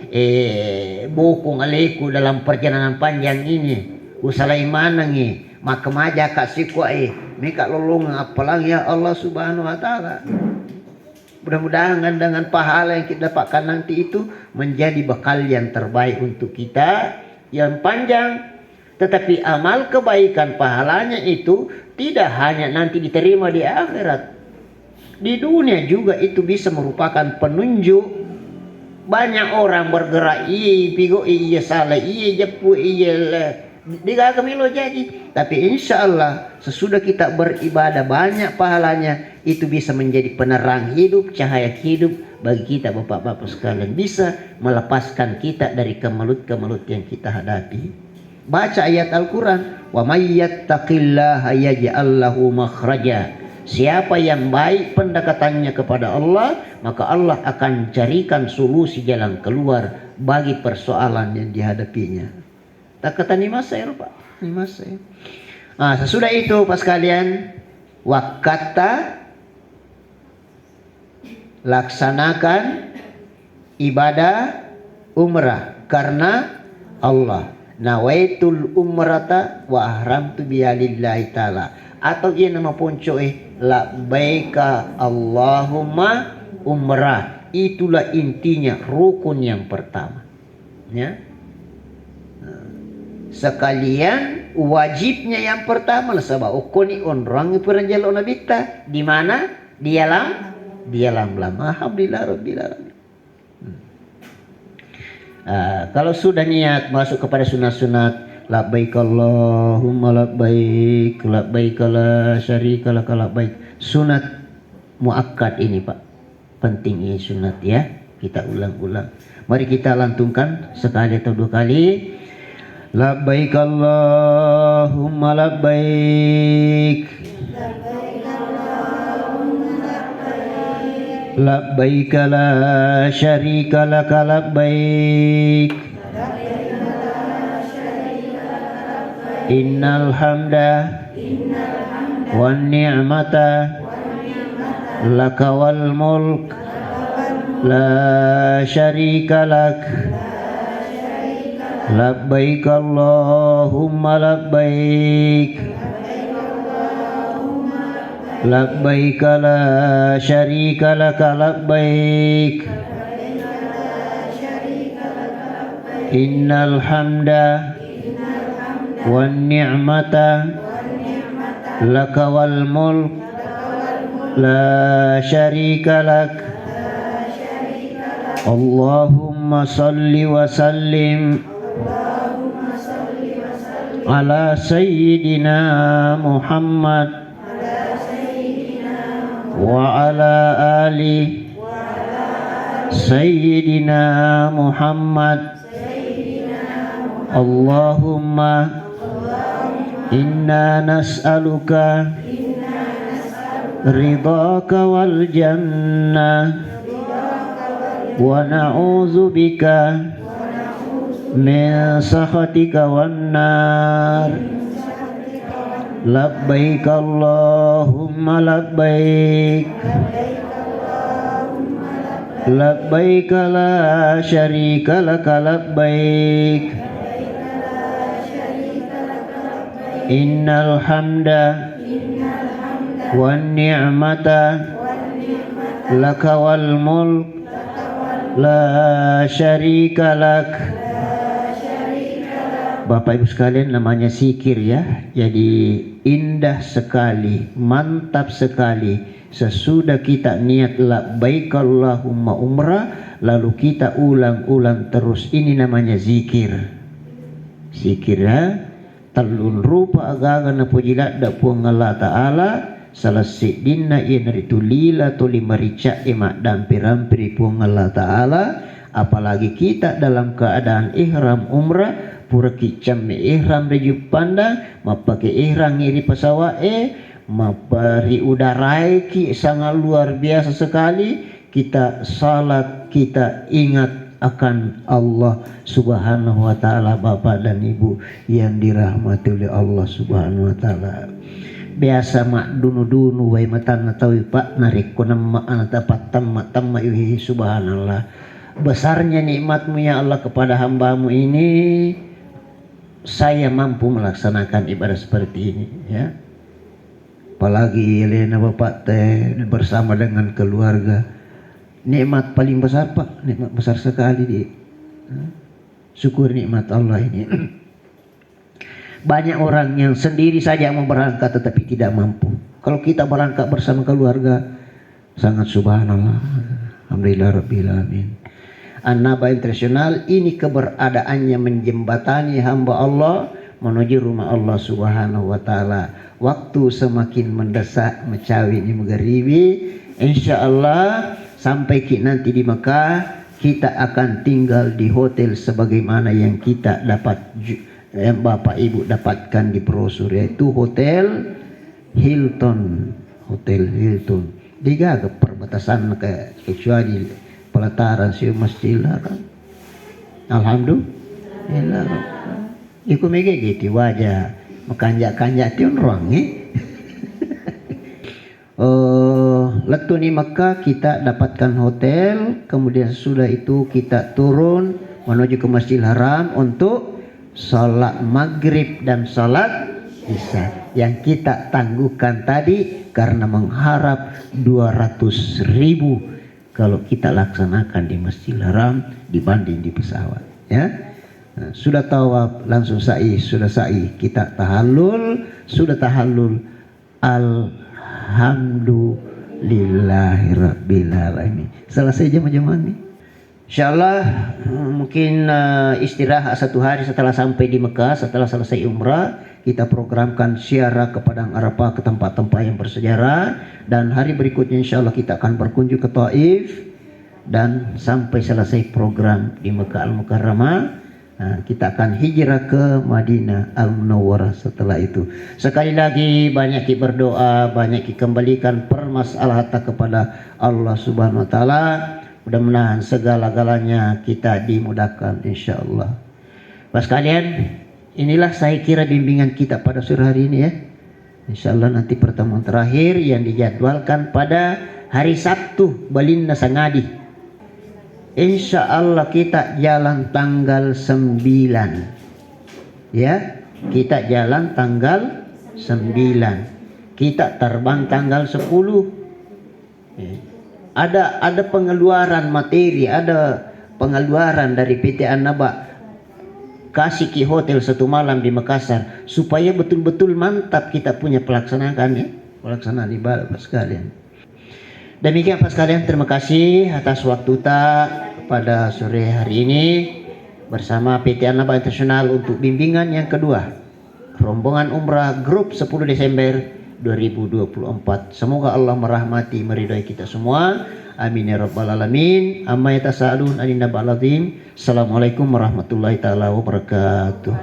bukung aleku dalam perjalanan panjang ini usalai mana ngi maka maja kasih mika lolong apalagi ya Allah subhanahu wa ta'ala. Mudah-mudahan dengan pahala yang kita dapatkan nanti itu menjadi bekal yang terbaik untuk kita yang panjang. Tetapi amal kebaikan pahalanya itu tidak hanya nanti diterima di akhirat, di dunia juga itu bisa merupakan penunjuk. Banyak orang bergerak, pigo salah, jepu, digaga milo jadi. tapi insya Allah sesudah kita beribadah banyak pahalanya, itu bisa menjadi penerang hidup, cahaya hidup bagi kita bapak-bapak sekalian, bisa melepaskan kita dari kemelut-kemelut yang kita hadapi. Baca ayat Al-Quran, wa may yattaqillaha yaj'al lahu makhraja. Siapa yang baik pendekatannya kepada Allah, maka Allah akan carikan solusi jalan keluar bagi persoalan yang dihadapinya. Tak kata ni masa ya Pak, ni masa ya. Sesudah itu pas kalian wakata laksanakan ibadah umrah karena Allah. Nawaitul umrata wa ahramtu biha lillahi ta'ala. Atau ia nama ponco labbaika Allahumma umrah. Itulah intinya rukun yang pertama. Ya. Sekalian wajibnya yang pertama lah sebab ukuni orang peranjalo nabita di mana? Di alam lama. Alhamdulillah rabbil alamin. Kalau sudah niat masuk kepada sunat-sunat, labbaik Allahumma labbaik, labbaik la syarika lak labbaik. Sunat muakkad ini Pak, penting ini sunat ya. Kita ulang-ulang. Mari kita lantunkan sekali atau dua kali. Labbaik Allahumma labbaik, labbaik la syarika lak labbaik, innal hamda wan ni'mata laka wal mulk la syarika lak, labbaik Allahumma labbaik, labbaik la syarika lak labbaik, innal hamda wan ni'mata laka wal mulk la syarika lak. Allahumma salli wa sallim ala sayyidina Muhammad wa ala ali sayyidina Muhammad. Allahumma inna nas'aluka ridhaka wal jannah wa na'udzu bika min sakhatika wan nar. Labbaik Allahumma labbaik, labbaik la syarika lak labbaik, innal hamda wan ni'mata laka wal mulk la syarika lak. Bapak Ibu sekalian, namanya zikir ya. Jadi indah sekali, mantap sekali. Sesudah kita niat labbaik Allahumma umrah, lalu kita ulang-ulang terus. Ini namanya zikir. Zikir ya. Talun rupa agaga na pujilat da puang Allah Ta'ala. Selesai dinna iyan ritu lila tuli marica emak dampir-dampir puang Allah Ta'ala. Apalagi kita dalam keadaan ihram umrah, pura kicam ihram reju pandang, mapake ihram ngiri pesawat mapari udarai ki sangat luar biasa sekali. Kita salat, kita ingat akan Allah Subhanahu wa Ta'ala. Bapak dan Ibu yang dirahmati oleh Allah Subhanahu wa Ta'ala, biasa mak dunu-dunu wai matan tahu Pak narik kunam ma anata patam tamma yuhi. Subhanallah, besarnya nikmatmu ya Allah kepada hambamu ini. Saya mampu melaksanakan ibadah seperti ini ya. Apalagi Elena Bapak teh bersama dengan keluarga, nikmat paling besar Pak, nikmat besar sekali di. Syukur nikmat Allah ini. Banyak orang yang sendiri saja mau berangkat tetapi tidak mampu. Kalau kita berangkat bersama keluarga, sangat subhanallah. Alhamdulillah rabbil alamin. An-Naba Internasional ini keberadaannya menjembatani hamba Allah menuju rumah Allah Subhanahu wa taala. Waktu semakin mendesak mecawi di maghribi, insyaallah sampai nanti di Mekah kita akan tinggal di hotel sebagaimana yang kita dapat Bapak Ibu dapatkan di brosur, yaitu Hotel Hilton. Diga ke perbatasan ke kecuali pelataran si Masjidil Haram. Alhamdulillah. Iku mege gitu wajah makanjak-kanjak tiun ruang letu di Mekah kita dapatkan hotel, kemudian sudah itu kita turun menuju ke Masjidil Haram untuk sholat maghrib dan sholat isya yang kita tangguhkan tadi karena mengharap 200.000 kalau kita laksanakan di Masjidil Haram dibanding di pesawat, ya. Nah, sudah tawaf langsung sa'i, sudah sa'i kita tahallul, sudah tahallul alhamdulillahirabbil alamin. Selesai jam-jam ini. Insyaallah mungkin istirahat 1 hari setelah sampai di Mekah, setelah selesai umrah kita programkan ziarah ke Padang Arafah, ke tempat-tempat yang bersejarah, dan hari berikutnya insyaallah kita akan berkunjung ke Taif, dan sampai selesai program di Mekah Al-Mukarramah kita akan hijrah ke Madinah Al-Munawwarah setelah itu. Sekali lagi banyak kita berdoa, banyak kita kembalikan permasalahan kepada Allah Subhanahu wa taala. Mudah-mudahan segala-galanya kita dimudahkan insyaallah. Pas kalian, inilah saya kira bimbingan kita pada sore hari ini, ya. Insyaallah nanti pertemuan terakhir yang dijadwalkan pada hari Sabtu Balinda Sangadi. Insyaallah kita jalan tanggal 9. Ya, kita jalan tanggal 9. Kita terbang tanggal 10. Ada pengeluaran materi, ada pengeluaran dari PT Annaba kasih ki hotel 1 malam di Makassar supaya betul-betul mantap kita punya pelaksanaan, ya, pelaksanaan ibadah sekalian. Demikian Pak sekalian, terima kasih atas waktu pada sore hari ini bersama PT Annaba Internasional untuk bimbingan yang kedua rombongan umrah grup 10 Desember 2024. Semoga Allah merahmati meridai kita semua. Amin ya rabbal alamin. Amma yatasaalun anin naba'il azim. Assalamualaikum warahmatullahi taala wabarakatuh.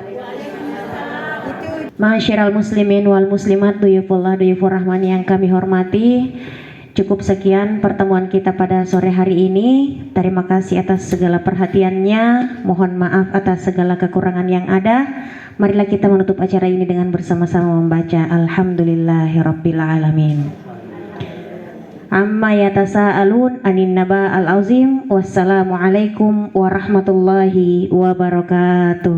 Ma'asyiral muslimin wal muslimat, duyufullah duyufur rahman yang kami hormati. Cukup sekian pertemuan kita pada sore hari ini. Terima kasih atas segala perhatiannya. Mohon maaf atas segala kekurangan yang ada. Marilah kita menutup acara ini dengan bersama-sama membaca Alhamdulillahirabbil alamin. Amma yatasaalun anin naba al-azim. Wassalamualaikum warahmatullahi wabarakatuh.